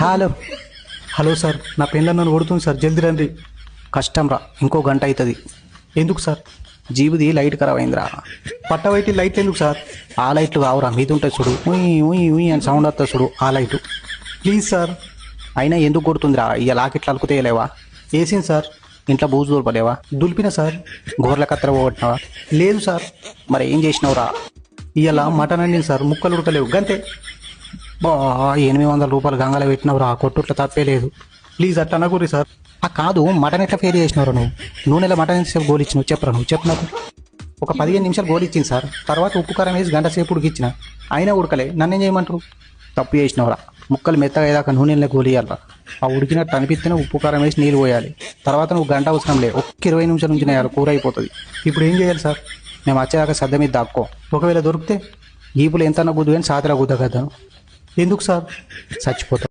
Hello hello sir, నా పెళ్ళ నన్ను కొడుతుంది సార్, జల్దీ రండి. కష్టం రా, ఇంకో గంట అవుతుంది. ఎందుకు సార్? జీబుది లైట్ ఖరాబ్ అయిందిరా. పట్టబట్టి లైట్లు ఎందుకు సార్? ఆ లైట్లు కావురా, మీద ఉంటాయి చూడు, ఉయ్ ఉయ్ ఉయ్ అని సౌండ్ వస్తుంది చూడు, ఆ లైటు. Please sir. అయినా ఎందుకు కొడుతుందిరా? ఇక లాకెట్లు అలుకుతేయలేవా? వేసింది సార్. ఇంట్లో బూజు దొరపలేవా? దులిపిన సార్. గోర్ల కత్తెర పోగొట్టినావా? లేదు సార్. మరి ఏం చేసినావురా? ఇవాళ మటన్ అండింది సార్, ముక్కలు ఉడకలేవు గంతే. బా, 800 రూపాయలు గంగలో పెట్టినవురా, కొట్టుట్లో తప్పే లేదు. ప్లీజ్ అట్లా అనకూరి సార్. కాదు, మటన్ ఎట్లా ఫేర్ చేసినవరా నువ్వు? నూనెలో మటన్ ఎంతసేపు గోలు ఇచ్చినావు చెప్పరా? నువ్వు చెప్పు నాకు. ఒక 15 నిమిషాలు గోలు ఇచ్చింది సార్, తర్వాత ఉప్పు కారం వేసి గంట సేపు ఉడికిచ్చిన, అయినా ఉడకలే. నన్నేం చేయమంటారు? తప్పు చేసినవరా. ముక్కలు మెత్తగా అయ్యాక నూనెలో గోలు ఇవ్వాలరా. ఆ ఉడికినట్టు అనిపిస్తేనే ఉప్పు కారం వేసి నీళ్ళు పోయాలి. తర్వాత నువ్వు గంట అవసరం లే, ఒక్క 20 నిమిషాల నుంచి వేయాలి, కూర అయిపోతుంది. ఇప్పుడు ఏం చేయాలి సార్? మేము వచ్చేదాకా సద్ద మీద దాక్కో. ఒకవేళ దొరికితే ఈపులు ఎంత గుద్దు కానీ సాతిరా గుద్ద కదా. ఎందుకు సార్? చచ్చిపోతాం.